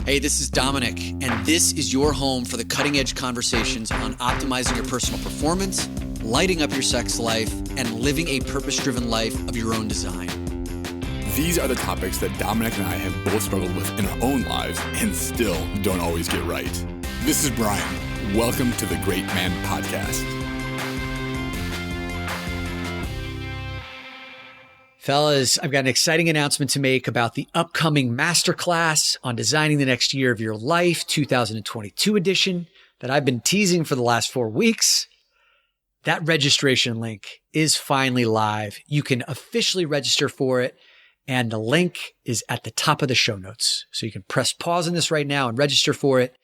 Hey, this is Dominic, and this is your home for the cutting-edge conversations on optimizing your personal performance, lighting up your sex life, and living a purpose-driven life of your own design. These are the topics that Dominic and I have both struggled with in our own lives and still don't always get right. This is Brian. Welcome to the Great Man Podcast. Fellas, I've got an exciting announcement to make about the upcoming Masterclass on Designing the Next Year of Your Life 2022 edition that I've been teasing for the last 4 weeks. That registration link is finally live. You can officially register for it, and the link is at the top of the show notes. So you can press pause on this right now and register for it.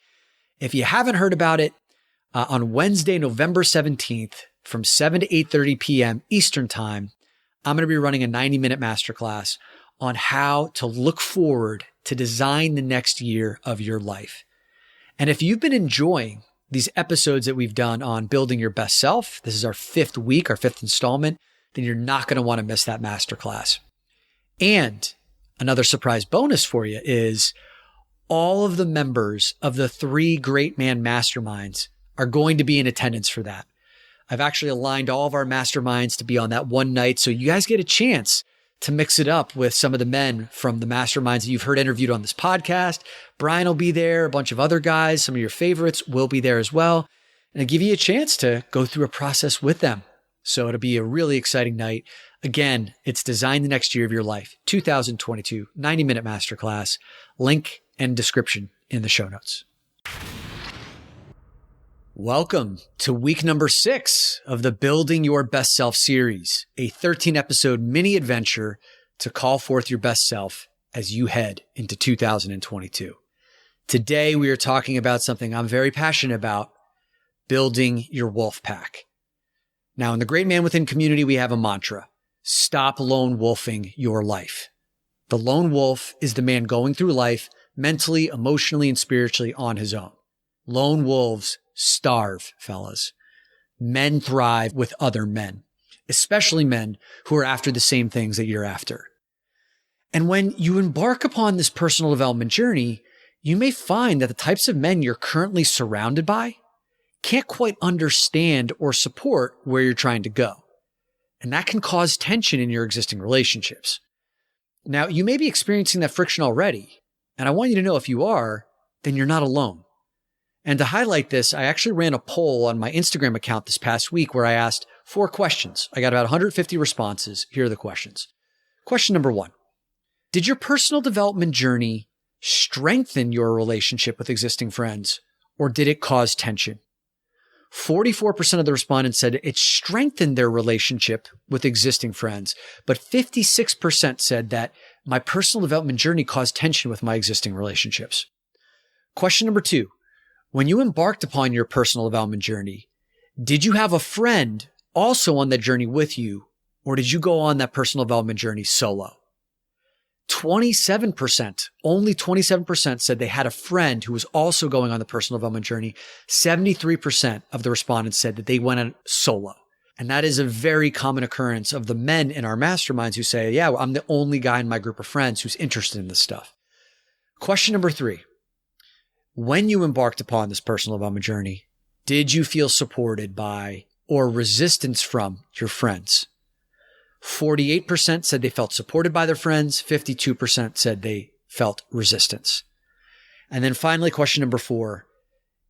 If you haven't heard about it, on Wednesday, November 17th from 7 to 8:30 p.m. Eastern Time, I'm going to be running a 90-minute masterclass on how to look forward to design the next year of your life. And if you've been enjoying these episodes that we've done on building your best self, this is our 5th week, our 5th installment, then you're not going to want to miss that masterclass. And another surprise bonus for you is all of the members of the 3 Great Man Masterminds are going to be in attendance for that. I've actually aligned all of our masterminds to be on that one night. So you guys get a chance to mix it up with some of the men from the masterminds that you've heard interviewed on this podcast. Brian will be there. A bunch of other guys, some of your favorites will be there as well. And it'll give you a chance to go through a process with them. So it'll be a really exciting night. Again, it's Design the Next Year of Your Life, 2022, 90-minute masterclass. Link and description in the show notes. Welcome to week number 6 of the Building Your Best Self series, a 13-episode mini adventure to call forth your best self as you head into 2022. Today, we are talking about something I'm very passionate about, building your Wolfpack. Now, in the Great Man Within community, we have a mantra: stop lone wolfing your life. The lone wolf is the man going through life mentally, emotionally, and spiritually on his own. Lone wolves starve, fellas. Men thrive with other men, especially men who are after the same things that you're after. And when you embark upon this personal development journey, you may find that the types of men you're currently surrounded by can't quite understand or support where you're trying to go. And that can cause tension in your existing relationships. Now, you may be experiencing that friction already, and I want you to know if you are, then you're not alone. And to highlight this, I actually ran a poll on my Instagram account this past week where I asked 4 questions. I got about 150 responses. Here are the questions. Question number 1. Did your personal development journey strengthen your relationship with existing friends, or did it cause tension? 44% of the respondents said it strengthened their relationship with existing friends, but 56% said that my personal development journey caused tension with my existing relationships. Question number 2. When you embarked upon your personal development journey, did you have a friend also on that journey with you, or did you go on that personal development journey solo? 27%, only 27% said they had a friend who was also going on the personal development journey. 73% of the respondents said that they went on solo. And that is a very common occurrence of the men in our masterminds who say, yeah, I'm the only guy in my group of friends who's interested in this stuff. Question number 3. When you embarked upon this personal development journey, did you feel supported by or resistance from your friends? 48% said they felt supported by their friends. 52% said they felt resistance. And then finally, question number 4,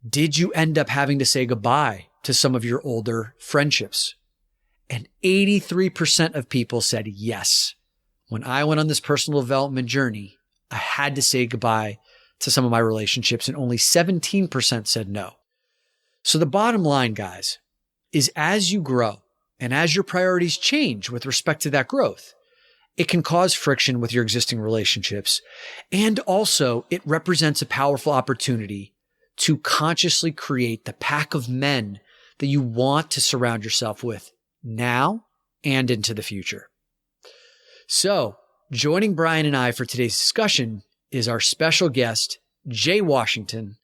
did you end up having to say goodbye to some of your older friendships? And 83% of people said yes. When I went on this personal development journey, I had to say goodbye to some of my relationships, and only 17% said no. So the bottom line, guys, is as you grow and as your priorities change with respect to that growth, it can cause friction with your existing relationships. And also it represents a powerful opportunity to consciously create the pack of men that you want to surround yourself with now and into the future. So joining Brian and I for today's discussion is our special guest, Jay Washington.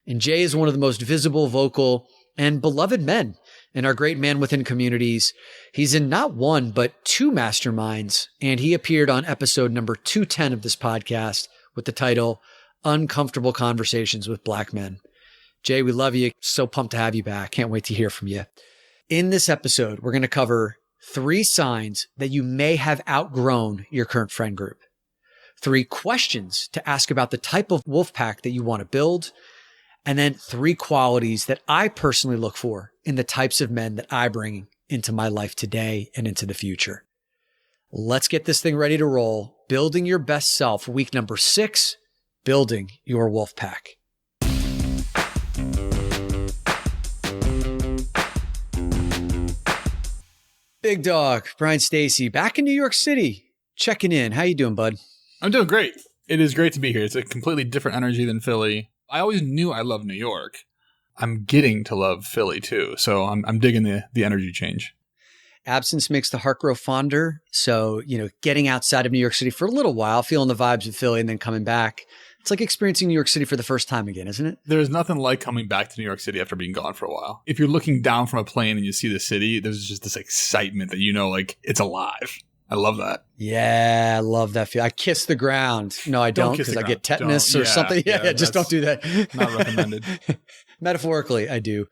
And Jay is one of the most visible, vocal, and beloved men in our Great Man Within communities. He's in not one, but 2 masterminds, and he appeared on episode number 210 of this podcast with the title, uncomfortable conversations with Black men. Jay, we love you. So pumped to have you back. Can't wait to hear from you. In this episode, we're going to cover 3 signs that you may have outgrown your current friend group, 3 questions to ask about the type of Wolfpack that you want to build, and then 3 qualities that I personally look for in the types of men that I bring into my life today and into the future. Let's get this thing ready to roll. Building your best self, week number 6, building your Wolfpack. Big dog, Brian Stacy, back in New York City, checking in. How you doing, bud? I'm doing great. It is great to be here. It's a completely different energy than Philly. I always knew I loved New York. I'm getting to love Philly too, so I'm digging the energy change. Absence makes the heart grow fonder. So, getting outside of New York City for a little while, feeling the vibes of Philly and then coming back. It's like experiencing New York City for the first time again, isn't it? There's nothing like coming back to New York City after being gone for a while. If you're looking down from a plane and you see the city, there's just this excitement that like it's alive. I love that. Yeah, I love that feel. I kiss the ground. No, I don't because I get tetanus or something. Yeah, just don't do that. Not recommended. Metaphorically, I do.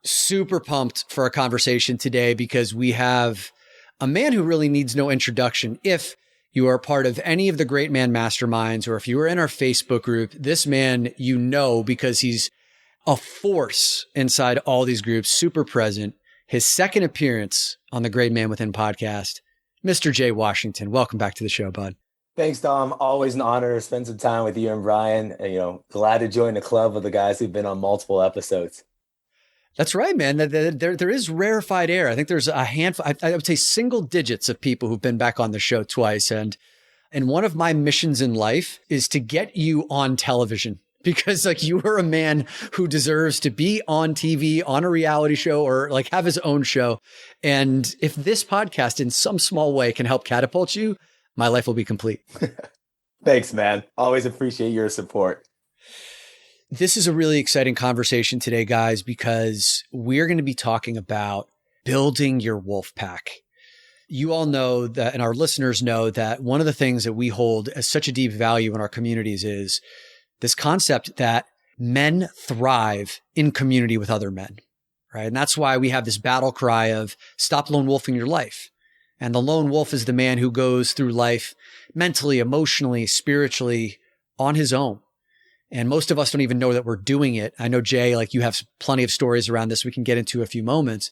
Super pumped for our conversation today because we have a man who really needs no introduction. If you are part of any of the Great Man Masterminds, or if you are in our Facebook group, this man, because he's a force inside all these groups, super present. His second appearance on the Great Man Within podcast, Mr. Jay Washington. Welcome back to the show, bud. Thanks, Dom. Always an honor to spend some time with you and Brian. And, glad to join the club of the guys who've been on multiple episodes. That's right, man. There is rarefied air. I think there's a handful, I would say single digits of people who've been back on the show twice. And one of my missions in life is to get you on television because you are a man who deserves to be on TV, on a reality show, or have his own show. And if this podcast in some small way can help catapult you, my life will be complete. Thanks, man. Always appreciate your support. This is a really exciting conversation today, guys, because we're going to be talking about building your Wolfpack. You all know that, and our listeners know that one of the things that we hold as such a deep value in our communities is this concept that men thrive in community with other men, right? And that's why we have this battle cry of stop lone wolfing your life. And the lone wolf is the man who goes through life mentally, emotionally, spiritually on his own. And most of us don't even know that we're doing it. I know, Jay, you have plenty of stories around this we can get into in a few moments.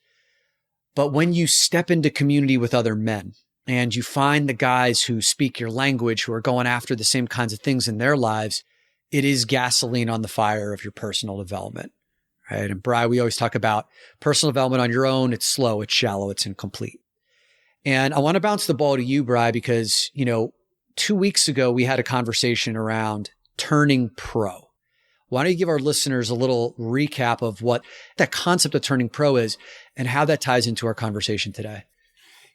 But when you step into community with other men and you find the guys who speak your language, who are going after the same kinds of things in their lives, it is gasoline on the fire of your personal development, right? And Bri, we always talk about personal development on your own. It's slow, it's shallow, it's incomplete. And I want to bounce the ball to you, Bri, because, 2 weeks ago, we had a conversation around turning pro. Why don't you give our listeners a little recap of what that concept of turning pro is and how that ties into our conversation today?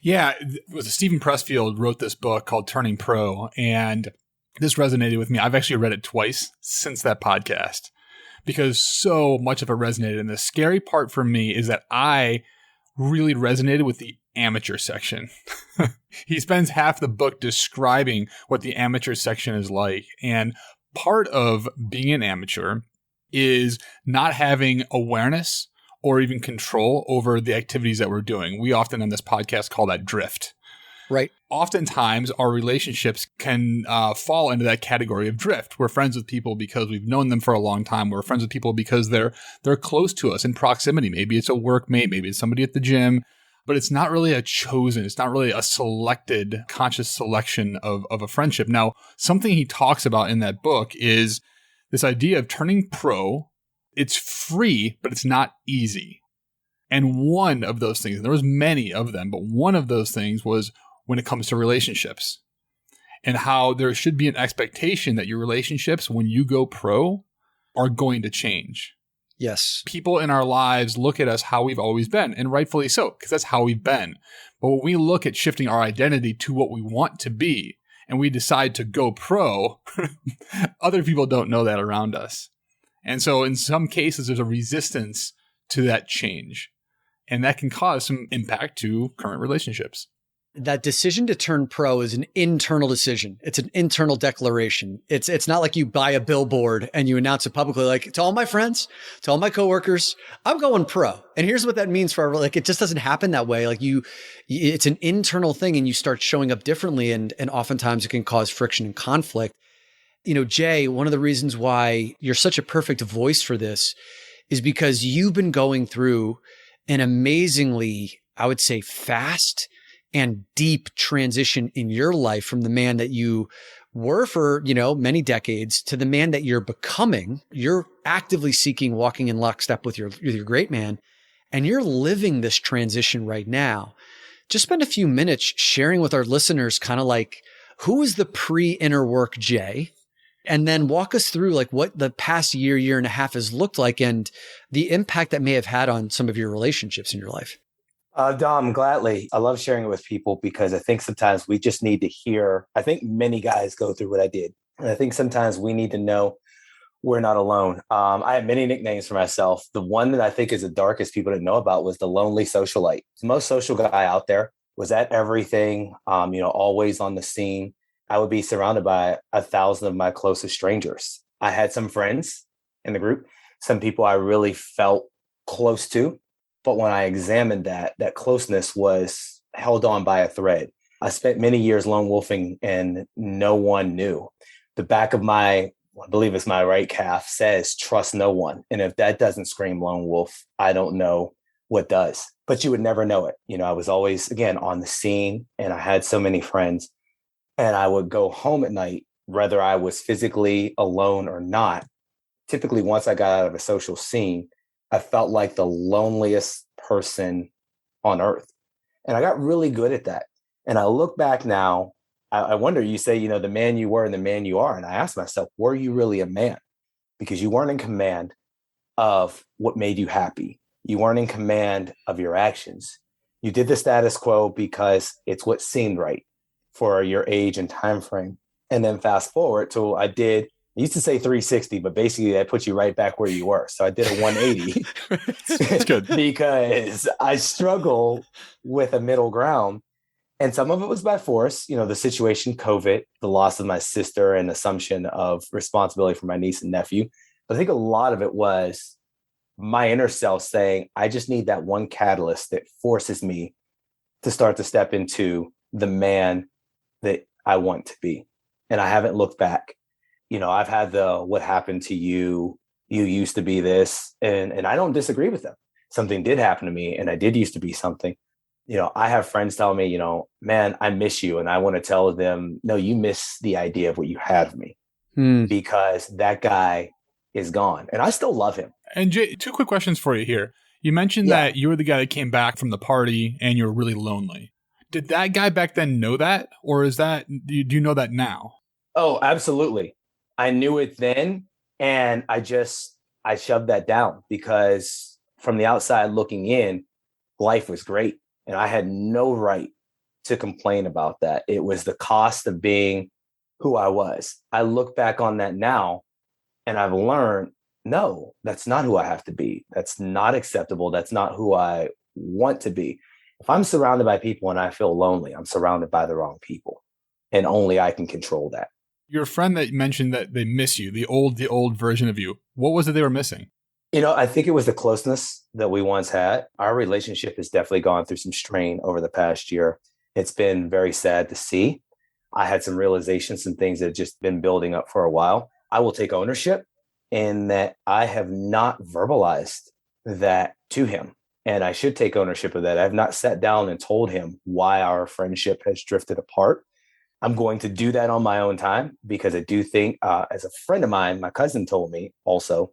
Yeah, it was Stephen Pressfield wrote this book called Turning Pro, and this resonated with me. I've actually read it twice since that podcast because so much of it resonated. And the scary part for me is that I really resonated with the amateur section. He spends half the book describing what the amateur section is like. And part of being an amateur is not having awareness or even control over the activities that we're doing. We often on this podcast call that drift. Right. Oftentimes, our relationships can fall into that category of drift. We're friends with people because we've known them for a long time. We're friends with people because they're close to us in proximity. Maybe it's a workmate. Maybe it's somebody at the gym. But it's not really it's not really a selected, conscious selection of a friendship. Now, something he talks about in that book is this idea of turning pro. It's free, but it's not easy. And one of those things, and there was many of them, but one of those things was when it comes to relationships and how there should be an expectation that your relationships, when you go pro, are going to change. Yes. People in our lives look at us how we've always been, and rightfully so, because that's how we've been. But when we look at shifting our identity to what we want to be, and we decide to go pro, other people don't know that around us. And so in some cases, there's a resistance to that change. And that can cause some impact to current relationships. That decision to turn pro is an internal decision. It's an internal declaration. It's not like you buy a billboard and you announce it publicly, like to all my friends, to all my coworkers, I'm going pro. And here's what that means for like, it just doesn't happen that way. Like it's an internal thing and you start showing up differently. And oftentimes it can cause friction and conflict. You know, Jay, one of the reasons why you're such a perfect voice for this is because you've been going through an amazingly, I would say, fast and deep transition in your life from the man that you were for, many decades to the man that you're becoming. You're actively seeking, walking in lockstep with your great man, and you're living this transition right now. Just spend a few minutes sharing with our listeners kind of like, who is the pre-inner work Jay? And then walk us through like what the past year and a half has looked like and the impact that may have had on some of your relationships in your life. Dom, gladly. I love sharing it with people because I think sometimes we just need to hear. I think many guys go through what I did. And I think sometimes we need to know we're not alone. I have many nicknames for myself. The one that I think is the darkest people didn't know about was the Lonely Socialite. The most social guy out there, was at everything, always on the scene. I would be surrounded by 1,000 of my closest strangers. I had some friends in the group, some people I really felt close to. But when I examined that closeness was held on by a thread. I spent many years lone wolfing and no one knew. The back of I believe it's my right calf, says trust no one. And if that doesn't scream lone wolf, I don't know what does. But you would never know it. I was always, again, on the scene and I had so many friends. And I would go home at night, whether I was physically alone or not. Typically, once I got out of a social scene, I felt like the loneliest person on earth. And I got really good at that. And I look back now, I wonder, you say, the man you were and the man you are. And I asked myself, were you really a man? Because you weren't in command of what made you happy. You weren't in command of your actions. You did the status quo because it's what seemed right for your age and time frame. And then fast forward to I used to say 360, but basically that puts you right back where you were. So I did a 180. That's good. Because I struggle with a middle ground. And some of it was by force, the situation, COVID, the loss of my sister and assumption of responsibility for my niece and nephew. But I think a lot of it was my inner self saying, I just need that one catalyst that forces me to start to step into the man that I want to be. And I haven't looked back. I've had what happened to you, you used to be this, and I don't disagree with them. Something did happen to me and I did used to be something. I have friends tell me, man, I miss you. And I want to tell them, no, you miss the idea of what you had of me because that guy is gone and I still love him. And Jay, 2 quick questions for you here. You mentioned that you were the guy that came back from the party and you were really lonely. Did that guy back then know that? Or do you know that now? Oh, absolutely. I knew it then, and I shoved that down because from the outside looking in, life was great, and I had no right to complain about that. It was the cost of being who I was. I look back on that now, and I've learned, no, that's not who I have to be. That's not acceptable. That's not who I want to be. If I'm surrounded by people and I feel lonely, I'm surrounded by the wrong people, and only I can control that. Your friend that mentioned that they miss you, the old version of you, what was it they were missing? I think it was the closeness that we once had. Our relationship has definitely gone through some strain over the past year. It's been very sad to see. I had some realizations, some things that have just been building up for a while. I will take ownership in that I have not verbalized that to him. And I should take ownership of that. I've not sat down and told him why our friendship has drifted apart. I'm going to do that on my own time because I do think, as a friend of mine, my cousin told me also,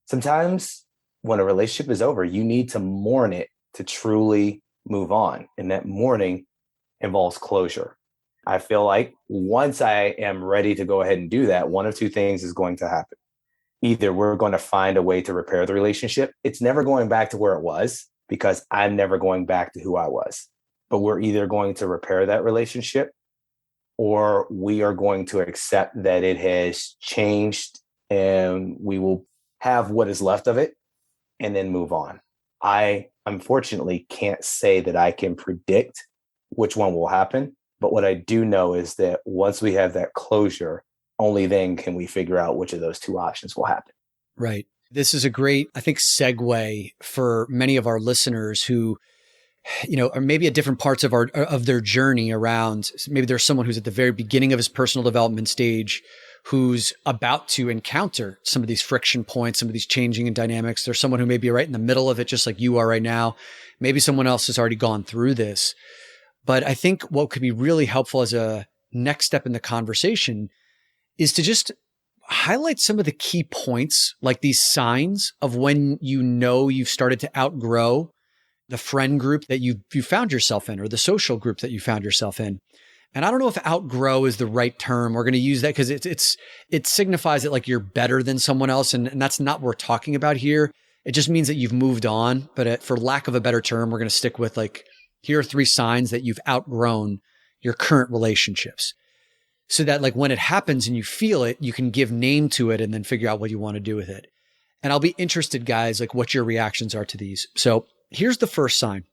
sometimes when a relationship is over, you need to mourn it to truly move on. And that mourning involves closure. I feel like once I am ready to go ahead and do that, one of 2 things is going to happen. Either we're going to find a way to repair the relationship. It's never going back to where it was because I'm never going back to who I was. But we're either going to repair that relationship or we are going to accept that it has changed and we will have what is left of it and then move on. I unfortunately can't say that I can predict which one will happen. But what I do know is that once we have that closure, only then can we figure out which of those two options will happen. Right. This is a great, I think, segue for many of our listeners who, are maybe at different parts of their journey around, maybe there's someone who's at the very beginning of his personal development stage who's about to encounter some of these friction points, some of these changing in dynamics. There's someone who may be right in the middle of it, just like you are right now. Maybe someone else has already gone through this. But I think what could be really helpful as a next step in the conversation is to just highlight some of the key points, like these signs of when you've started to outgrow the friend group that you found yourself in or the social group that you found yourself in. And I don't know if outgrow is the right term. We're going to use that because it signifies that like you're better than someone else. And that's not what we're talking about here. It just means that you've moved on. But for lack of a better term, we're going to stick with like, here are 3 signs that you've outgrown your current relationships. So that like when it happens and you feel it, you can give name to it and then figure out what you want to do with it. And I'll be interested, guys, like what your reactions are to these. So here's the first sign.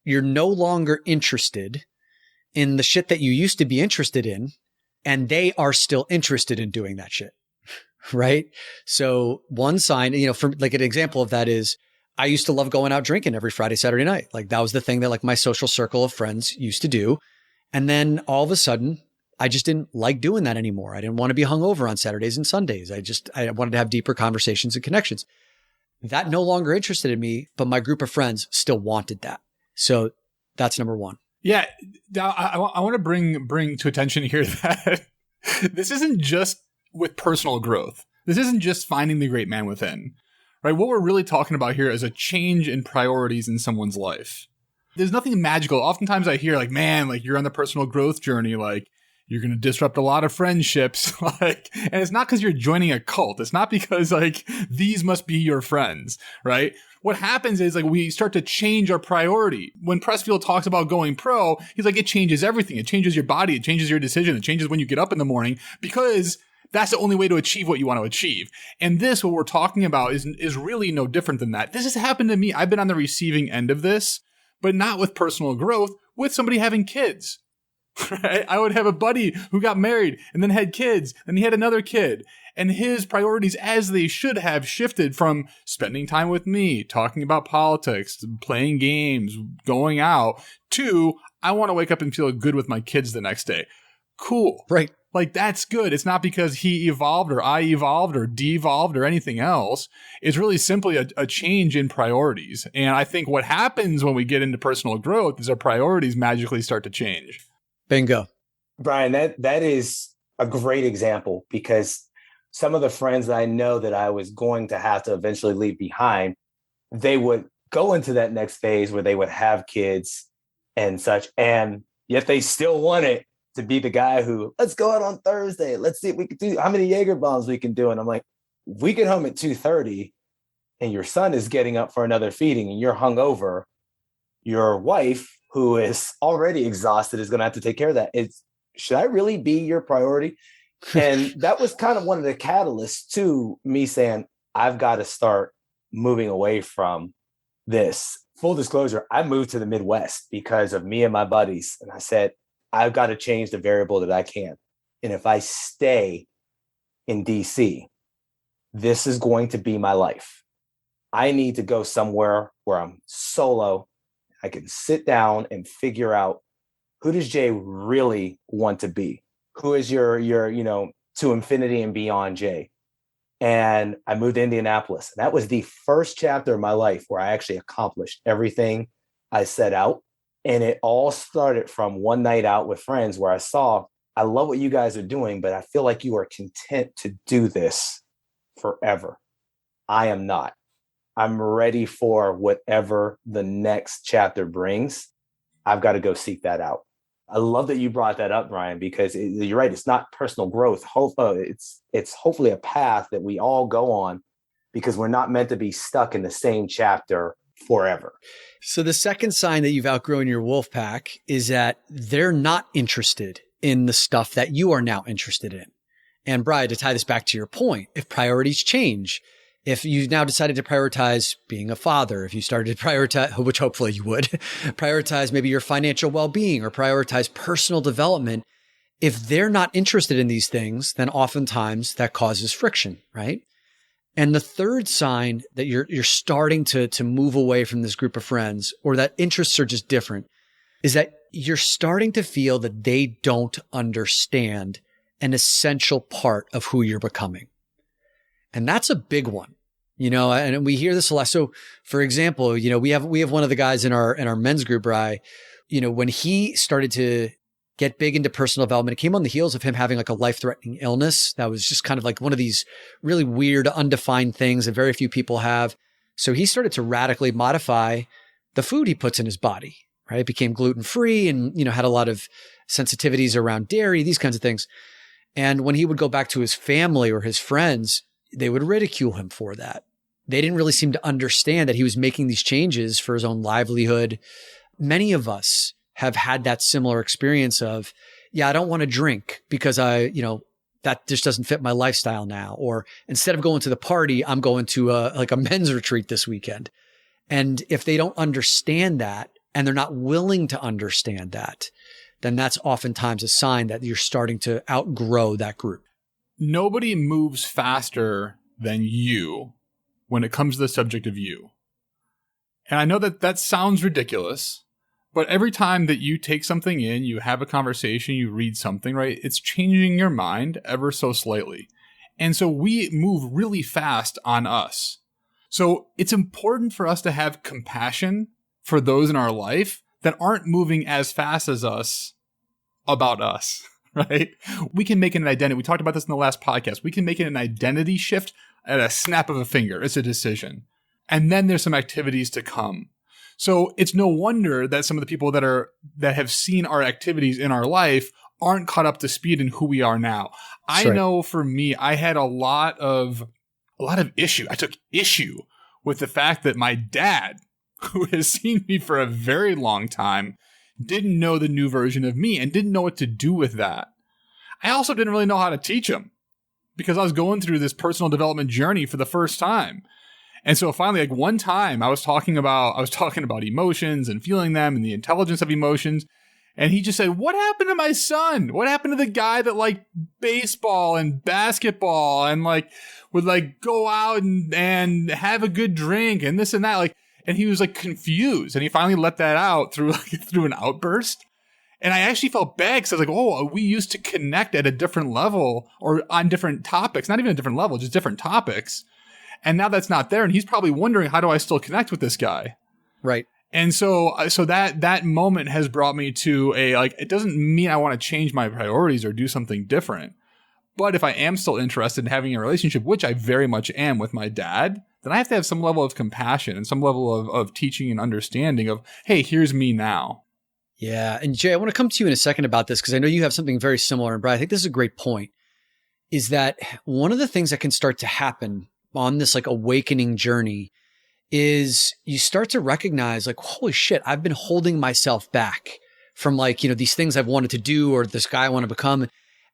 You're no longer interested in the shit that you used to be interested in, and they are still interested in doing that shit. Right? So one sign, for like an example of that is I used to love going out drinking every Friday, Saturday night. Like that was the thing that like my social circle of friends used to do. And then all of a sudden, I just didn't like doing that anymore. I didn't want to be hungover on Saturdays and Sundays. I wanted to have deeper conversations and connections. That no longer interested in me, but my group of friends still wanted that. So that's number one. Yeah. I want to bring to attention here that this isn't just with personal growth. This isn't just finding the great man within, right? What we're really talking about here is a change in priorities in someone's life. There's nothing magical. Oftentimes I hear like, man, like you're on the personal growth journey, like you're going to disrupt a lot of friendships. And it's not because you're joining a cult. It's not because like these must be your friends, right? What happens is like we start to change our priority. When Pressfield talks about going pro, he's like, it changes everything. It changes your body. It changes your decision. It changes when you get up in the morning because that's the only way to achieve what you want to achieve. And this, what we're talking about is really no different than that. This has happened to me. I've been on the receiving end of this, but not with personal growth, with somebody having kids. Right? I would have a buddy who got married and then had kids, and he had another kid, and his priorities, as they should have, shifted from spending time with me, talking about politics, playing games, going out, to I want to wake up and feel good with my kids the next day. Cool. Right. Like, that's good. It's not because he evolved or I evolved or devolved or anything else. It's really simply a change in priorities. And I think what happens when we get into personal growth is our priorities magically start to change. Bingo. Brian, that is a great example, because some of the friends that I know that I was going to have to eventually leave behind, they would go into that next phase where they would have kids and such, and yet they still wanted to be the guy who, let's go out on Thursday. Let's see if we can do how many Jaeger bombs we can do. And I'm like, we get home at 2:30 and your son is getting up for another feeding and you're hungover. Your wife, who is already exhausted, is going to have to take care of that. Should I really be your priority? And that was kind of one of the catalysts to me saying, I've got to start moving away from this. Full disclosure, I moved to the Midwest because of me and my buddies. And I said, I've got to change the variable that I can. And if I stay in DC, this is going to be my life. I need to go somewhere where I'm solo. I can sit down and figure out, who does Jay really want to be? Who is your to infinity and beyond Jay? And I moved to Indianapolis. And that was the first chapter of my life where I actually accomplished everything I set out. And it all started from one night out with friends where I love what you guys are doing, but I feel like you are content to do this forever. I am not. I'm ready for whatever the next chapter brings. I've got to go seek that out. I love that you brought that up, Brian, because you're right. It's not personal growth. It's hopefully a path that we all go on, because we're not meant to be stuck in the same chapter forever. So the second sign that you've outgrown your Wolfpack is that they're not interested in the stuff that you are now interested in. And Brian, to tie this back to your point, if priorities change, If you now decided to prioritize being a father, if you started to prioritize, which hopefully you would, prioritize maybe your financial well-being or prioritize personal development, if they're not interested in these things, then oftentimes that causes friction, right? And the third sign that you're starting to move away from this group of friends, or that interests are just different, is that you're starting to feel that they don't understand an essential part of who you're becoming. And that's a big one, and we hear this a lot. So for example, we have one of the guys in our men's group, Bri, when he started to get big into personal development, it came on the heels of him having like a life-threatening illness that was just kind of like one of these really weird, undefined things that very few people have. So he started to radically modify the food he puts in his body, right? It became gluten-free and, had a lot of sensitivities around dairy, these kinds of things. And when he would go back to his family or his friends, they would ridicule him for that. They didn't really seem to understand that he was making these changes for his own livelihood. Many of us have had that similar experience of, I don't want to drink because that just doesn't fit my lifestyle now. Or instead of going to the party, I'm going to a men's retreat this weekend. And if they don't understand that and they're not willing to understand that, then that's oftentimes a sign that you're starting to outgrow that group. Nobody moves faster than you when it comes to the subject of you. And I know that sounds ridiculous, but every time that you take something in, you have a conversation, you read something, right? It's changing your mind ever so slightly. And so we move really fast on us. So it's important for us to have compassion for those in our life that aren't moving as fast as us about us, right? We can make an identity. We talked about this in the last podcast. We can make it an identity shift at a snap of a finger. It's a decision. And then there's some activities to come. So it's no wonder that some of the people that have seen our activities in our life aren't caught up to speed in who we are now. I know for me, I had a lot of issue. I took issue with the fact that my dad, who has seen me for a very long time, didn't know the new version of me and didn't know what to do with that. I also didn't really know how to teach him because I was going through this personal development journey for the first time. And so finally, like one time I was talking about emotions and feeling them and the intelligence of emotions. And he just said, "What happened to my son? What happened to the guy that liked baseball and basketball and would go out and have a good drink and this and that?" And he was confused. And he finally let that out through an outburst. And I actually felt bad because I was like, "Oh, we used to connect at a different level or on different topics, not even a different level, just different topics. And now that's not there. And he's probably wondering, how do I still connect with this guy?" Right. And so that moment has brought me to it doesn't mean I want to change my priorities or do something different. But if I am still interested in having a relationship, which I very much am with my dad, then I have to have some level of compassion and some level of teaching and understanding of, hey, here's me now. Yeah. And Jay, I want to come to you in a second about this because I know you have something very similar. And Brad, I think this is a great point, is that one of the things that can start to happen on this awakening journey is you start to recognize holy shit, I've been holding myself back from these things I've wanted to do or this guy I want to become.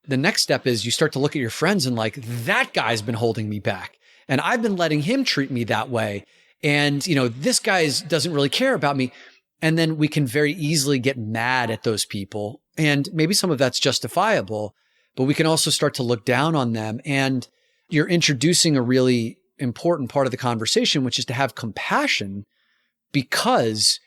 The next step is you start to look at your friends and that guy's been holding me back and I've been letting him treat me that way. And, this guy doesn't really care about me. And then we can very easily get mad at those people. And maybe some of that's justifiable, but we can also start to look down on them. And you're introducing a really important part of the conversation, which is to have compassion, because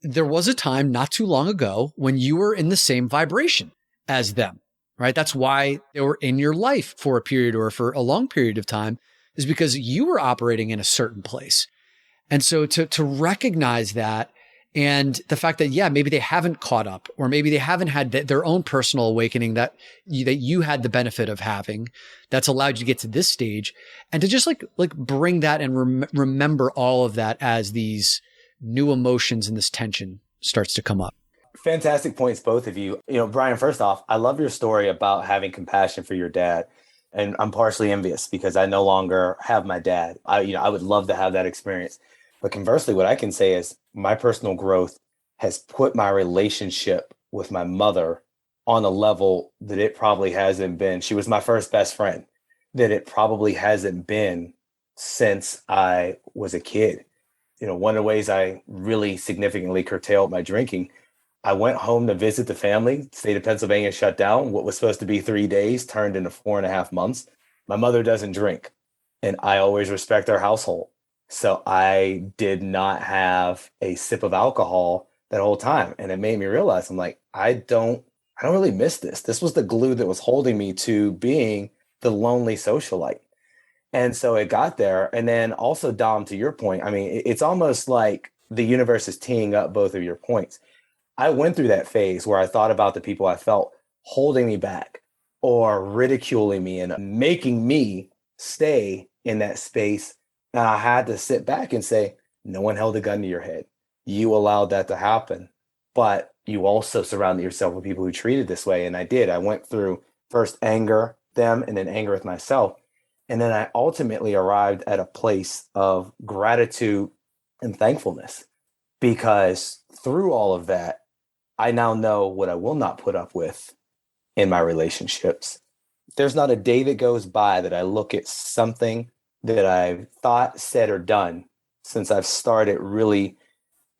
there was a time not too long ago when you were in the same vibration as them, right? That's why they were in your life for a period or for a long period of time, is because you were operating in a certain place. And so to recognize that, and the fact that, maybe they haven't caught up, or maybe they haven't had their own personal awakening that you had the benefit of having, that's allowed you to get to this stage, and to just bring that and remember all of that as these new emotions and this tension starts to come up. Fantastic points, both of you. Brian, first off, I love your story about having compassion for your dad. And I'm partially envious because I no longer have my dad. I would love to have that experience. But conversely, what I can say is my personal growth has put my relationship with my mother on a level that it probably hasn't been. She was my first best friend, that it probably hasn't been since I was a kid. One of the ways I really significantly curtailed my drinking, I went home to visit the family. State of Pennsylvania shut down. What was supposed to be 3 days turned into 4.5 months. My mother doesn't drink, and I always respect our household. So I did not have a sip of alcohol that whole time. And it made me realize, I'm like, I don't really miss this. This was the glue that was holding me to being the lonely socialite. And so it got there. And then also, Dom, to your point, I mean, it's almost like the universe is teeing up both of your points. I went through that phase where I thought about the people I felt holding me back or ridiculing me and making me stay in that space. And I had to sit back and say, no one held a gun to your head. You allowed that to happen. But you also surrounded yourself with people who treated this way. And I did. I went through first anger them and then anger with myself. And then I ultimately arrived at a place of gratitude and thankfulness, because through all of that, I now know what I will not put up with in my relationships. There's not a day that goes by that I look at something that I've thought, said, or done since I've started really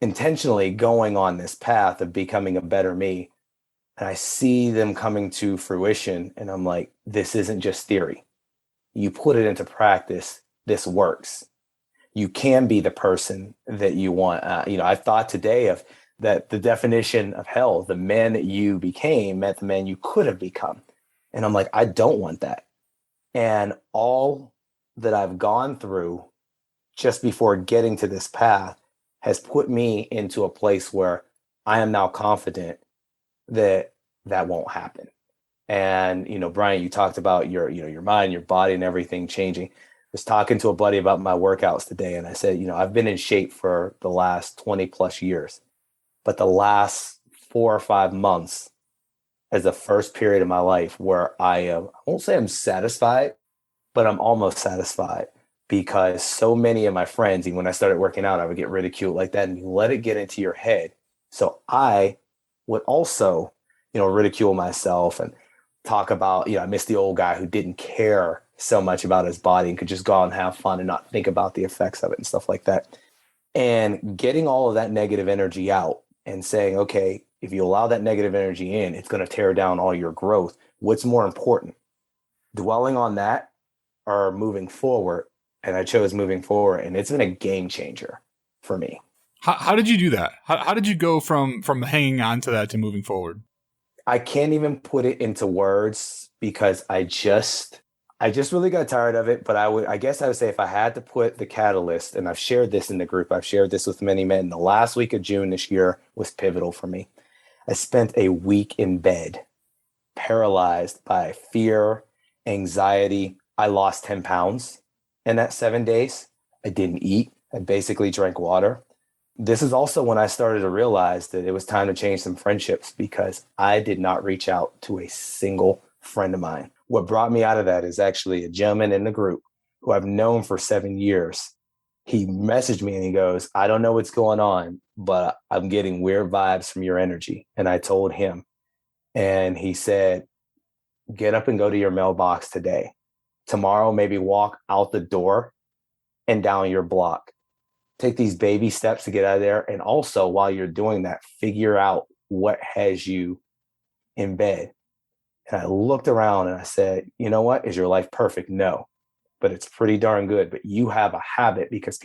intentionally going on this path of becoming a better me. And I see them coming to fruition. And I'm like, this isn't just theory. You put it into practice, this works. You can be the person that you want. I thought today of that the definition of hell, the man that you became meant the man you could have become. And I'm like, I don't want that. And all that I've gone through just before getting to this path has put me into a place where I am now confident that that won't happen. And, Brian, you talked about your mind, your body and everything changing. I was talking to a buddy about my workouts today. And I said, I've been in shape for the last 20 plus years, but the last 4 or 5 months is the first period of my life where I won't say I'm satisfied, but I'm almost satisfied, because so many of my friends, even when I started working out, I would get ridiculed like that, and you let it get into your head. So I would also, ridicule myself and talk about, I miss the old guy who didn't care so much about his body and could just go out and have fun and not think about the effects of it and stuff like that. And getting all of that negative energy out and saying, okay, if you allow that negative energy in, it's going to tear down all your growth. What's more important, dwelling on that or moving forward? And I chose moving forward, and it's been a game changer for me. How did you do that? How did you go from hanging on to that to moving forward? I can't even put it into words, because I just really got tired of it. But I guess I would say, if I had to put the catalyst, and I've shared this in the group, I've shared this with many men, the last week of June this year was pivotal for me. I spent a week in bed, paralyzed by fear, anxiety. I lost 10 pounds in that 7 days. I didn't eat. I basically drank water. This is also when I started to realize that it was time to change some friendships, because I did not reach out to a single friend of mine. What brought me out of that is actually a gentleman in the group who I've known for 7 years. He messaged me and he goes, I don't know what's going on, but I'm getting weird vibes from your energy. And I told him, and he said, get up and go to your mailbox today. Tomorrow, maybe walk out the door and down your block. Take these baby steps to get out of there. And also, while you're doing that, figure out what has you in bed. And I looked around and I said, you know what? Is your life perfect? No, but it's pretty darn good. But you have a habit, because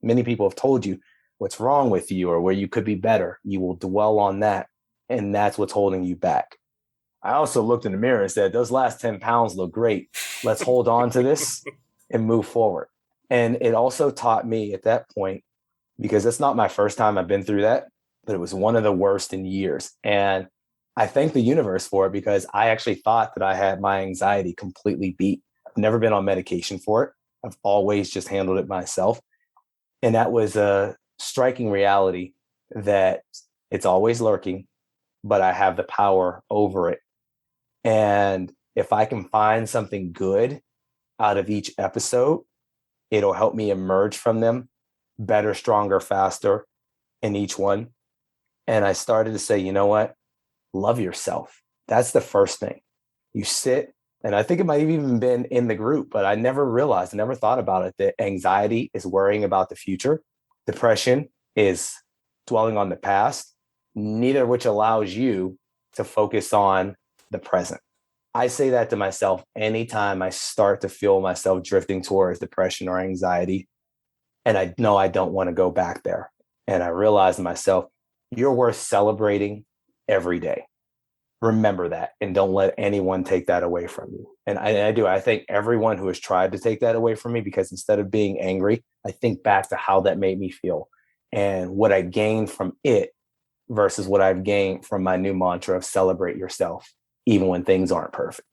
many people have told you what's wrong with you or where you could be better. You will dwell on that. And that's what's holding you back. I also looked in the mirror and said, those last 10 pounds look great. Let's hold on to this and move forward. And it also taught me at that point, because it's not my first time I've been through that, but it was one of the worst in years. And I thank the universe for it, because I actually thought that I had my anxiety completely beat. I've never been on medication for it. I've always just handled it myself. And that was a striking reality, that it's always lurking, but I have the power over it. And if I can find something good out of each episode, it'll help me emerge from them better, stronger, faster in each one. And I started to say, you know what? Love yourself. That's the first thing. You sit And I think it might have even been in the group, but I never realized, I never thought about it, that anxiety is worrying about the future. Depression is dwelling on the past, neither of which allows you to focus on the present. I say that to myself anytime I start to feel myself drifting towards depression or anxiety. And I know I don't want to go back there. And I realize to myself, you're worth celebrating every day. Remember that, and don't let anyone take that away from you. And I do. I thank everyone who has tried to take that away from me, because instead of being angry, I think back to how that made me feel and what I gained from it versus what I've gained from my new mantra of celebrate yourself, even when things aren't perfect.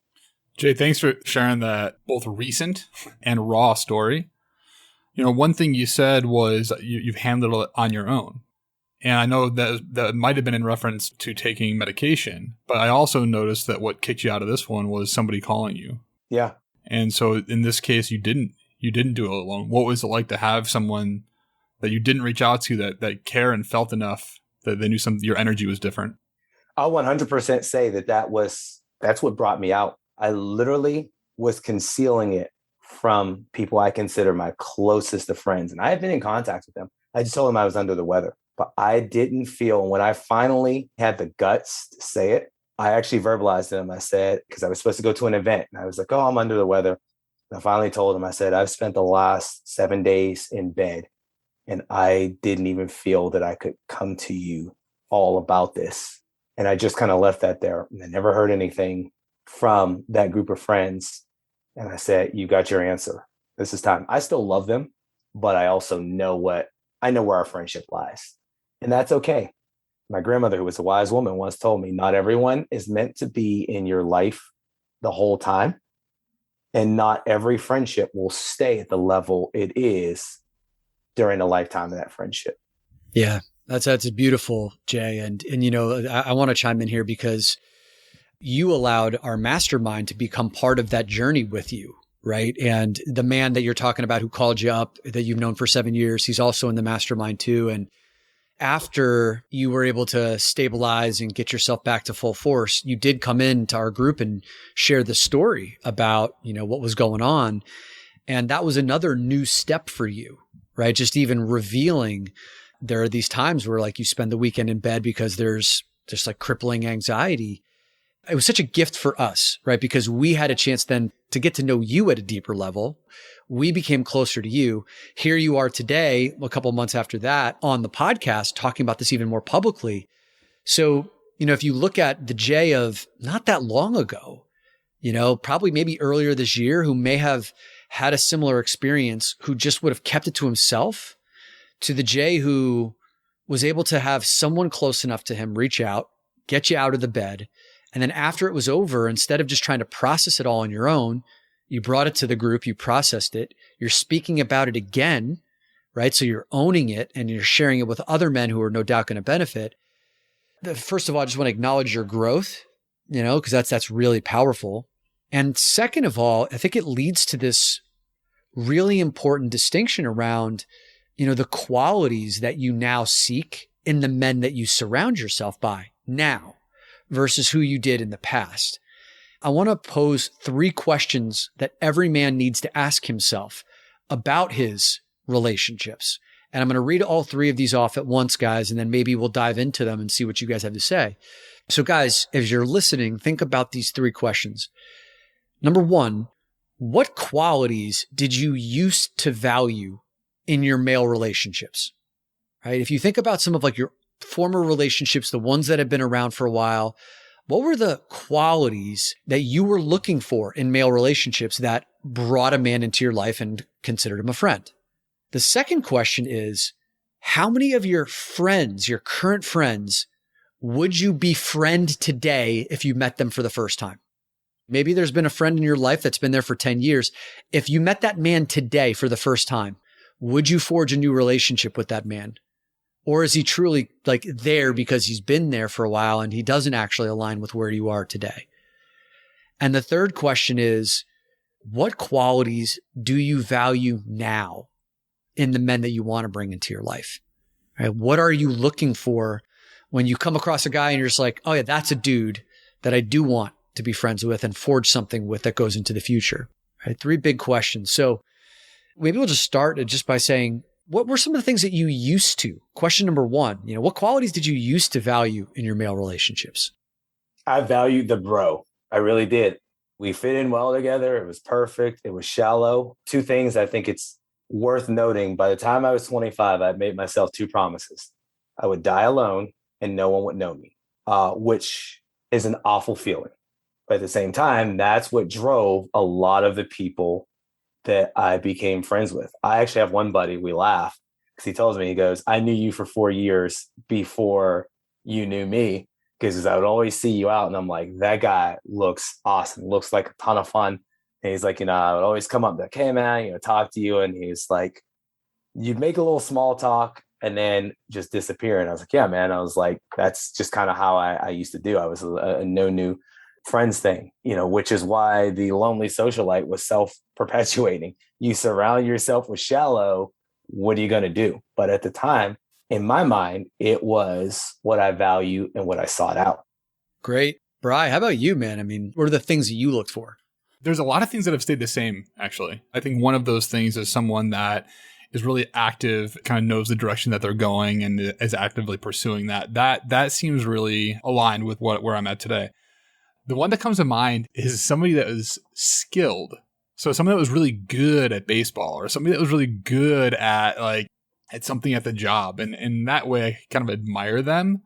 Jay, thanks for sharing that both recent and raw story. You know, one thing you said was you've handled it on your own. And I know that might have been in reference to taking medication, but I also noticed that what kicked you out of this one was somebody calling you. Yeah. And so in this case, you didn't do it alone. What was it like to have someone that you didn't reach out to that care and felt enough that they knew your energy was different? I'll 100% say that's what brought me out. I literally was concealing it from people I consider my closest of friends. And I had been in contact with them. I just told them I was under the weather. But I didn't feel, when I finally had the guts to say it, I actually verbalized to them. I said, because I was supposed to go to an event, and I was like, oh, I'm under the weather. And I finally told them, I said, I've spent the last 7 days in bed, and I didn't even feel that I could come to you all about this. And I just kind of left that there. And I never heard anything from that group of friends. And I said, you got your answer. This is time. I still love them, but I also know where our friendship lies. And that's okay. My grandmother, who was a wise woman, once told me, not everyone is meant to be in your life the whole time. And not every friendship will stay at the level it is during the lifetime of that friendship. Yeah, that's beautiful, Jay. And you know, I want to chime in here because you allowed our mastermind to become part of that journey with you, right? And the man that you're talking about who called you up, that you've known for 7 years, he's also in the mastermind too. And after you were able to stabilize and get yourself back to full force, you did come into our group and share the story about, you know, what was going on. And that was another new step for you, right? Just even revealing there are these times where like you spend the weekend in bed because there's just like crippling anxiety. It was such a gift for us, right? Because we had a chance then to get to know you at a deeper level. We became closer to you. Here you are today, a couple of months after that, on the podcast, talking about this even more publicly. So, you know, if you look at the Jay of not that long ago, you know, probably maybe earlier this year, who may have had a similar experience, who just would have kept it to himself, to the Jay who was able to have someone close enough to him reach out, get you out of the bed. And then after it was over, instead of just trying to process it all on your own, you brought it to the group, you processed it, you're speaking about it again, right? So you're owning it and you're sharing it with other men who are no doubt going to benefit. First of all, I just want to acknowledge your growth, you know, because that's really powerful. And second of all, I think it leads to this really important distinction around, you know, the qualities that you now seek in the men that you surround yourself by now versus who you did in the past. I want to pose 3 questions that every man needs to ask himself about his relationships. And I'm going to read all 3 of these off at once, guys, and then maybe we'll dive into them and see what you guys have to say. So guys, as you're listening, think about these 3 questions. Number 1, what qualities did you used to value in your male relationships? Right? If you think about some of like your former relationships, the ones that have been around for a while, what were the qualities that you were looking for in male relationships that brought a man into your life and considered him a friend? The second question is, how many of your friends, your current friends, would you befriend today if you met them for the first time? Maybe there's been a friend in your life that's been there for 10 years. If you met that man today for the first time, would you forge a new relationship with that man? Or is he truly like there because he's been there for a while and he doesn't actually align with where you are today? And the third question is, what qualities do you value now in the men that you want to bring into your life? Right? What are you looking for when you come across a guy and you're just like, oh yeah, that's a dude that I do want to be friends with and forge something with that goes into the future? Right? 3 big questions. So maybe we'll just start just by saying, what were some of the things that you used to? Question number 1, what qualities did you used to value in your male relationships? I valued the bro. I really did. We fit in well together. It was perfect. It was shallow. 2 things I think it's worth noting. By the time I was 25, I made myself 2 promises. I would die alone and no one would know me, which is an awful feeling. But at the same time, that's what drove a lot of the people that I became friends with. I actually have one buddy, we laugh, because he tells me, he goes, I knew you for 4 years before you knew me, because I would always see you out and I'm like, that guy looks awesome, looks like a ton of fun. And he's like, I would always come up and be like, hey man, talk to you. And he's like, you'd make a little small talk and then just disappear. And I was like, yeah, man. I was like, that's just kind of how I used to do. I was a no new friends thing, which is why the Lonely Socialite was self-perpetuating. You surround yourself with shallow, what are you going to do? But at the time, in my mind, it was what I value and what I sought out. Great. Bri, how about you, man? I mean, what are the things that you looked for? There's a lot of things that have stayed the same, actually. I think one of those things is someone that is really active, kind of knows the direction that they're going and is actively pursuing that. That seems really aligned with where I'm at today. The one that comes to mind is somebody that is skilled. So somebody that was really good at baseball or somebody that was really good at something at the job. And in that way, I kind of admire them.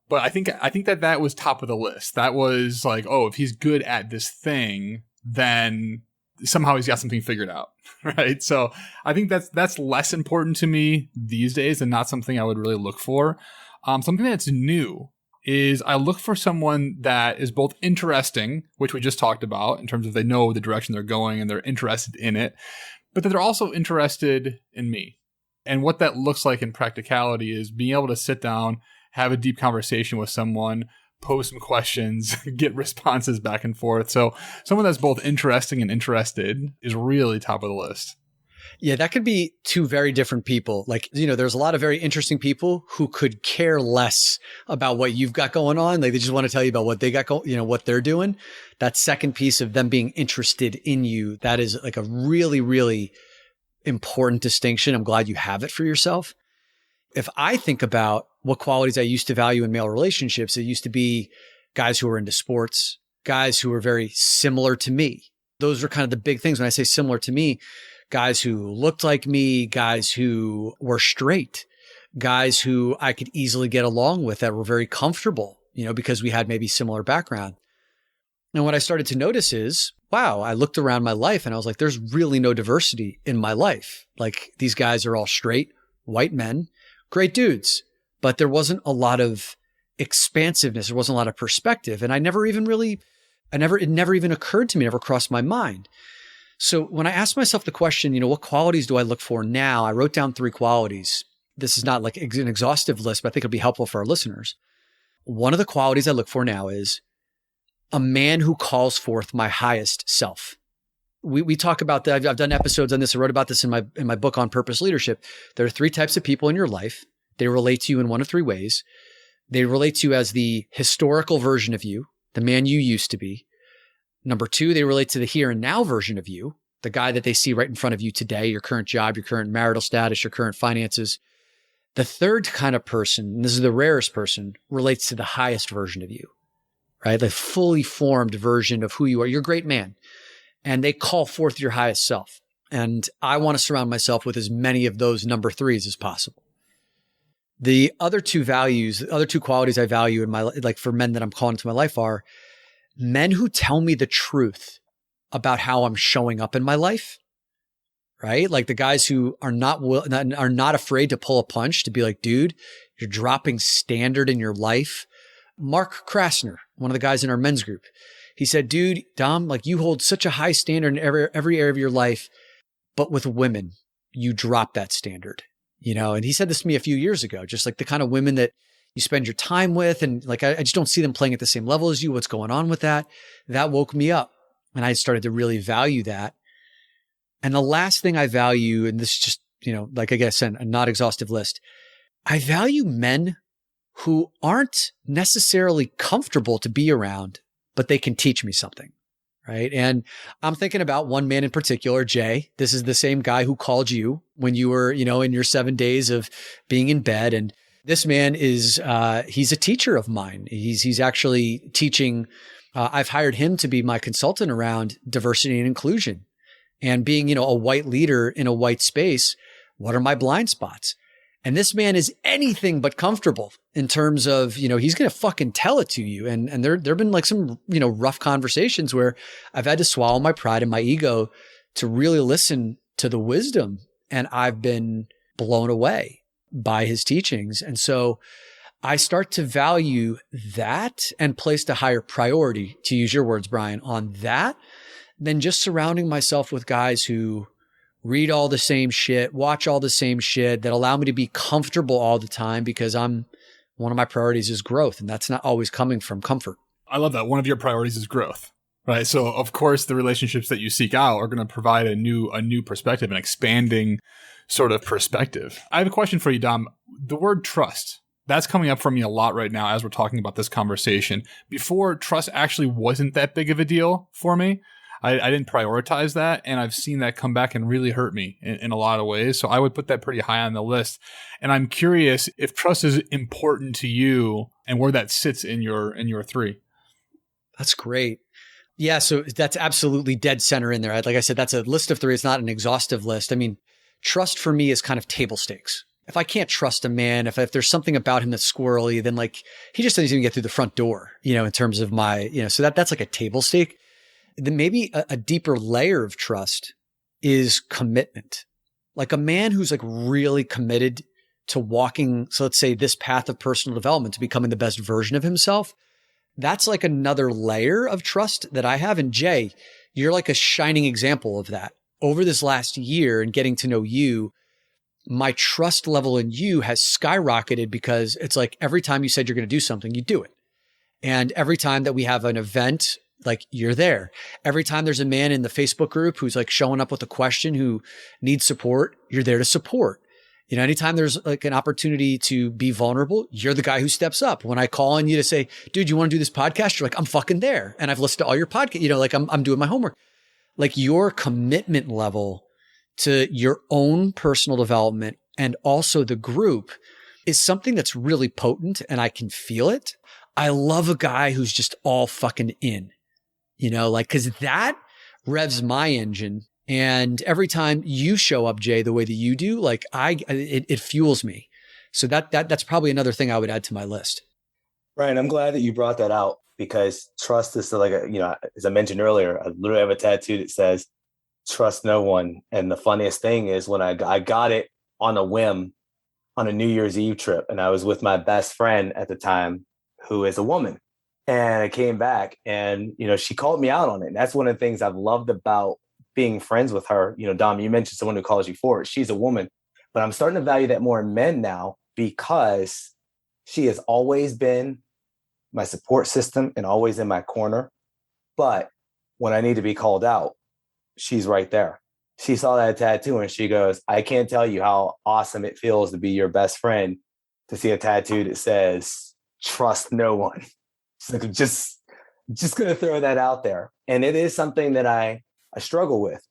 But I think that was top of the list. That was like, oh, if he's good at this thing, then somehow he's got something figured out, right? So I think that's less important to me these days and not something I would really look for. Something that's new is I look for someone that is both interesting, which we just talked about in terms of they know the direction they're going and they're interested in it, but that they're also interested in me. And what that looks like in practicality is being able to sit down, have a deep conversation with someone, pose some questions, get responses back and forth. So someone that's both interesting and interested is really top of the list. Yeah, that could be 2 very different people. There's a lot of very interesting people who could care less about what you've got going on. They just want to tell you about what they got going, what they're doing. That second piece of them being interested in you, that is like a really, really important distinction. I'm glad you have it for yourself. If I think about what qualities I used to value in male relationships, it used to be guys who were into sports, guys who were very similar to me. Those were kind of the big things. When I say similar to me, guys who looked like me, guys who were straight, guys who I could easily get along with that were very comfortable, because we had maybe similar background. And what I started to notice is, wow, I looked around my life and I was like, there's really no diversity in my life. Like these guys are all straight, white men, great dudes, but there wasn't a lot of expansiveness. There wasn't a lot of perspective. And it never even occurred to me, never crossed my mind. So when I asked myself the question, what qualities do I look for now? I wrote down 3 qualities. This is not like an exhaustive list, but I think it'll be helpful for our listeners. One of the qualities I look for now is a man who calls forth my highest self. We talk about that. I've done episodes on this. I wrote about this in my book on purpose leadership. There are 3 types of people in your life. They relate to you in one of 3 ways. They relate to you as the historical version of you, the man you used to be. Number 2, they relate to the here and now version of you, the guy that they see right in front of you today, your current job, your current marital status, your current finances. The third kind of person, and this is the rarest person, relates to the highest version of you, right? The fully formed version of who you are. You're a great man. And they call forth your highest self. And I want to surround myself with as many of those number 3s as possible. The other 2 values, the other 2 qualities I value in my, like for men that I'm calling into my life are men who tell me the truth about how I'm showing up in my life, right? Like the guys who are not afraid to pull a punch, to be like, dude, you're dropping standard in your life. Mark Krasner, one of the guys in our men's group, he said, dude, Dom, like you hold such a high standard in every area of your life, but with women, you drop that standard, and he said this to me a few years ago, just like the kind of women that you spend your time with. And like, I just don't see them playing at the same level as you. What's going on with that? That woke me up and I started to really value that. And the last thing I value, and this is just, like I guess, a not exhaustive list, I value men who aren't necessarily comfortable to be around, but they can teach me something. Right. And I'm thinking about one man in particular, Jay. This is the same guy who called you when you were, in your 7 days of being in bed. And this man is, he's a teacher of mine. He's actually teaching. I've hired him to be my consultant around diversity and inclusion and being, a white leader in a white space. What are my blind spots? And this man is anything but comfortable in terms of, he's going to fucking tell it to you. And there've been like some, rough conversations where I've had to swallow my pride and my ego to really listen to the wisdom. And I've been blown away by his teachings. And so I start to value that and placed a higher priority, to use your words, Brian, on that than just surrounding myself with guys who read all the same shit, watch all the same shit, that allow me to be comfortable all the time, because one of my priorities is growth, and that's not always coming from comfort. I love that. One of your priorities is growth, right? So of course the relationships that you seek out are going to provide a new perspective, an expanding sort of perspective. I have a question for you, Dom. The word trust, that's coming up for me a lot right now as we're talking about this conversation. Before, trust actually wasn't that big of a deal for me. I didn't prioritize that, and I've seen that come back and really hurt me in a lot of ways. So I would put that pretty high on the list. And I'm curious if trust is important to you and where that sits in your 3. That's great. Yeah, so that's absolutely dead center in there. Like I said, that's a list of 3. It's not an exhaustive list. I mean, trust for me is kind of table stakes. If I can't trust a man, if there's something about him that's squirrely, then like he just doesn't even get through the front door, in terms of my, so that's like a table stake. Then maybe a deeper layer of trust is commitment. Like a man who's like really committed to walking, so let's say this path of personal development to becoming the best version of himself. That's like another layer of trust that I have. And Jay, you're like a shining example of that. Over this last year and getting to know you, my trust level in you has skyrocketed, because it's like every time you said you're going to do something, you do it. And every time that we have an event, like you're there. Every time there's a man in the Facebook group who's like showing up with a question, who needs support, you're there to support. Anytime there's like an opportunity to be vulnerable, you're the guy who steps up. When I call on you to say, dude, you want to do this podcast? You're like, I'm fucking there. And I've listened to all your podcasts, like I'm doing my homework. Like your commitment level to your own personal development and also the group is something that's really potent, and I can feel it. I love a guy who's just all fucking in. Cause that revs my engine. And every time you show up, Jay, the way that you do, like it fuels me. So that's probably another thing I would add to my list. Ryan, I'm glad that you brought that out, because trust is like, as I mentioned earlier, I literally have a tattoo that says, trust no one. And the funniest thing is when I got it on a whim on a New Year's Eve trip, and I was with my best friend at the time, who is a woman. And I came back and, she called me out on it. And that's one of the things I've loved about being friends with her. Dom, you mentioned someone who calls you forward. She's a woman, but I'm starting to value that more in men now, because she has always been my support system and always in my corner. But when I need to be called out, she's right there. She saw that tattoo and she goes, I can't tell you how awesome it feels to be your best friend, to see a tattoo that says, trust no one. So just going to throw that out there. And it is something that I struggle with,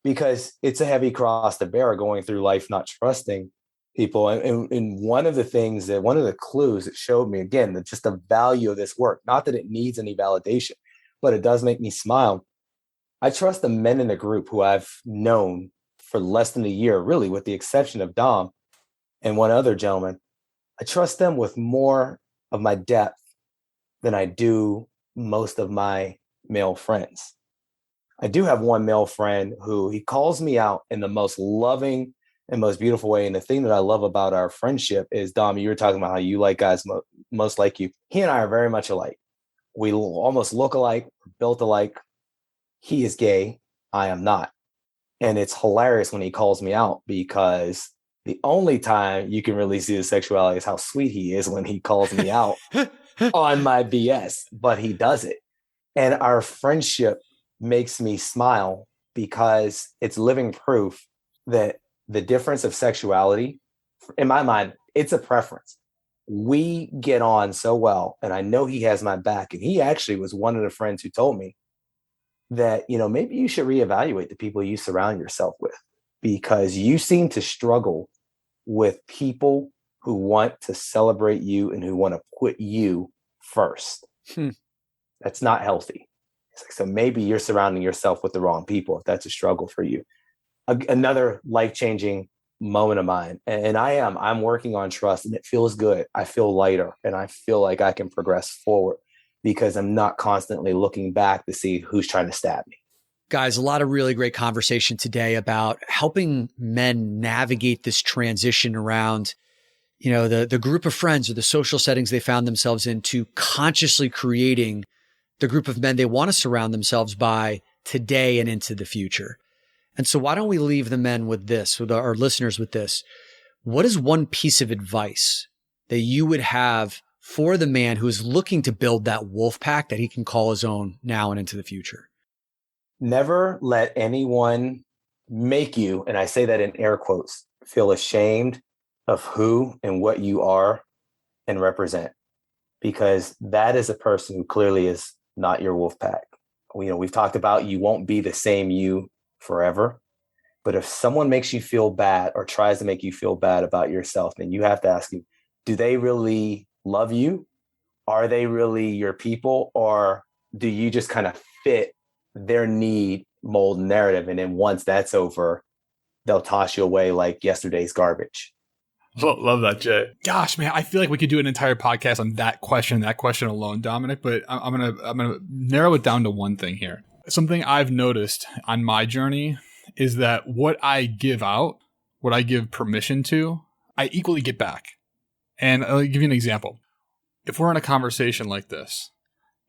because it's a heavy cross to bear going through life, not trusting people. And one of the clues that showed me, again, that just the value of this work, not that it needs any validation, but it does make me smile. I trust the men in the group who I've known for less than a year, really, with the exception of Dom and one other gentleman. I trust them with more of my depth than I do most of my male friends. I do have one male friend who he calls me out in the most loving and most beautiful way. And the thing that I love about our friendship is, Dom, you were talking about how you like guys most like you. He and I are very much alike. We almost look alike, built alike. He is gay. I am not. And it's hilarious when he calls me out, because the only time you can really see the sexuality is how sweet he is when he calls me out on my BS, but he does it. And our friendship makes me smile, because it's living proof that the difference of sexuality, in my mind, it's a preference. we get on so well, and I know he has my back. And he actually was one of the friends who told me that, maybe you should reevaluate the people you surround yourself with, because you seem to struggle with people who want to celebrate you and who want to put you first. That's not healthy. So maybe you're surrounding yourself with the wrong people if that's a struggle for you. Another life-changing moment of mine, and I'm working on trust, and it feels good. I feel lighter, and I feel like I can progress forward because I'm not constantly looking back to see who's trying to stab me. Guys, a lot of really great conversation today about helping men navigate this transition around, the group of friends or the social settings they found themselves in, to consciously creating the group of men they want to surround themselves by today and into the future. And so why don't we leave the men with this, with our listeners with this? What is one piece of advice that you would have for the man who is looking to build that wolf pack that he can call his own now and into the future? Never let anyone make you, and I say that in air quotes, feel ashamed of who and what you are and represent, because that is a person who clearly is not your wolf pack. We've talked about you won't be the same you forever. But if someone makes you feel bad or tries to make you feel bad about yourself, then you have to ask you, do they really love you? Are they really your people? Or do you just kind of fit their need, mold, narrative? And then once that's over, they'll toss you away like yesterday's garbage. Love that, Jay. Gosh, man, I feel like we could do an entire podcast on that question alone, Dominic, but I'm gonna narrow it down to one thing here. Something I've noticed on my journey is that what I give out, what I give permission to, I equally get back. And I'll give you an example. If we're in a conversation like this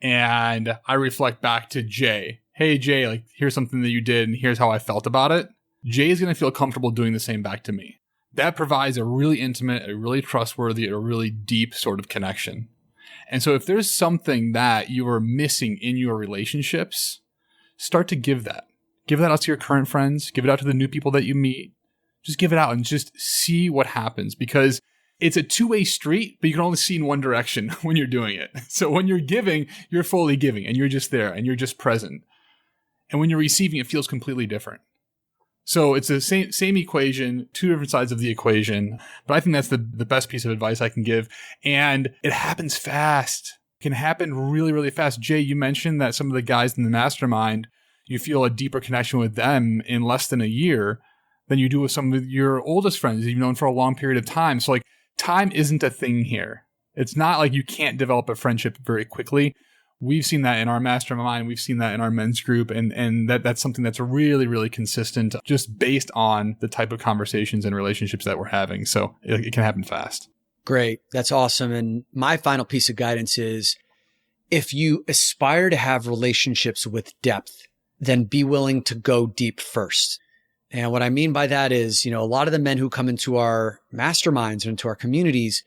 and I reflect back to Jay, hey, Jay, like, here's something that you did and here's how I felt about it. Jay is going to feel comfortable doing the same back to me. That provides a really intimate, a really trustworthy, a really deep sort of connection. And so if there's something that you are missing in your relationships, start to give that. Give that out to your current friends. Give it out to the new people that you meet. Just give it out and just see what happens, because it's a two-way street, but you can only see in one direction when you're doing it. So when you're giving, you're fully giving and you're just there and you're just present. And when you're receiving, it feels completely different. So it's the same equation, two different sides of the equation. But I think that's the best piece of advice I can give. And it happens fast. It can happen really, really fast. Jay, you mentioned that some of the guys in the mastermind, you feel a deeper connection with them in less than a year than you do with some of your oldest friends that you've known for a long period of time. So like, time isn't a thing here. It's not like you can't develop a friendship very quickly. We've seen that in our mastermind. We've seen that in our men's group. And that's something that's really, really consistent just based on the type of conversations and relationships that we're having. So it can happen fast. Great. That's awesome. And my final piece of guidance is, if you aspire to have relationships with depth, then be willing to go deep first. And what I mean by that is, a lot of the men who come into our masterminds or into our communities,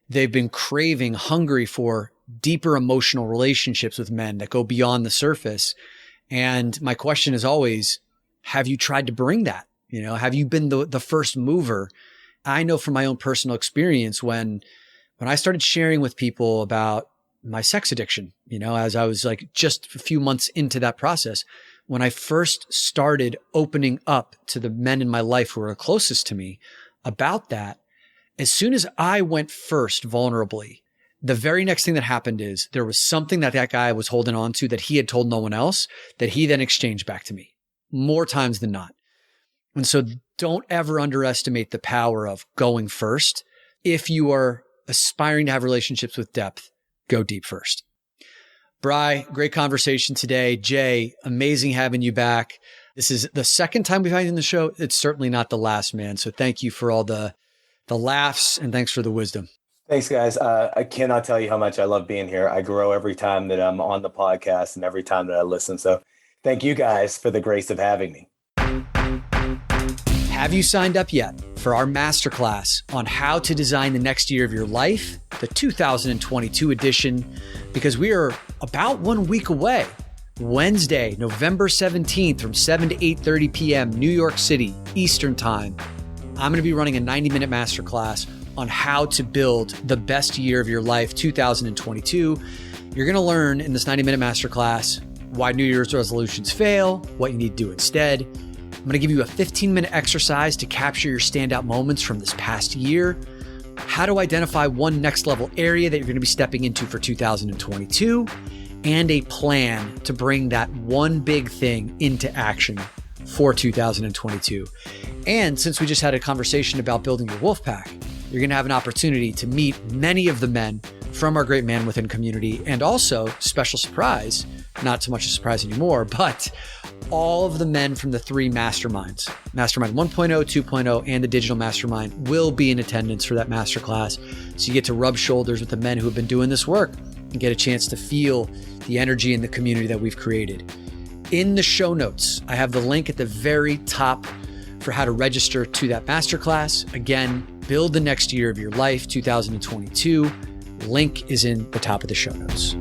they've been craving, hungry for deeper emotional relationships with men that go beyond the surface. And my question is always, have you tried to bring that? Have you been the first mover? I know from my own personal experience, when I started sharing with people about my sex addiction, as I was like just a few months into that process, when I first started opening up to the men in my life who were closest to me about that, as soon as I went first vulnerably, the very next thing that happened is there was something that guy was holding on to that he had told no one else that he then exchanged back to me more times than not. And so don't ever underestimate the power of going first. If you are aspiring to have relationships with depth, go deep first. Bri, great conversation today. Jay, amazing having you back. This is the second time we've had you on the show. It's certainly not the last, man. So thank you for all the laughs and thanks for the wisdom. Thanks, guys. I cannot tell you how much I love being here. I grow every time that I'm on the podcast and every time that I listen. So thank you guys for the grace of having me. Have you signed up yet for our masterclass on how to design the next year of your life, the 2022 edition? Because we are about 1 week away. Wednesday, November 17th from 7 to 8:30 p.m. New York City, Eastern Time. I'm going to be running a 90-minute masterclass on how to build the best year of your life, 2022. You're going to learn in this 90-minute masterclass why New Year's resolutions fail, what you need to do instead. I'm going to give you a 15-minute exercise to capture your standout moments from this past year, how to identify one next level area that you're going to be stepping into for 2022, and a plan to bring that one big thing into action for 2022. And since we just had a conversation about building your Wolfpack, you're going to have an opportunity to meet many of the men from our Great Man Within community, and also, special surprise, not so much a surprise anymore, but all of the men from the 3 masterminds, Mastermind 1.0, 2.0, and the Digital Mastermind will be in attendance for that masterclass. So you get to rub shoulders with the men who have been doing this work and get a chance to feel the energy in the community that we've created. In the show notes, I have the link at the very top for how to register to that masterclass. Again, build the next year of your life, 2022. Link is in the top of the show notes.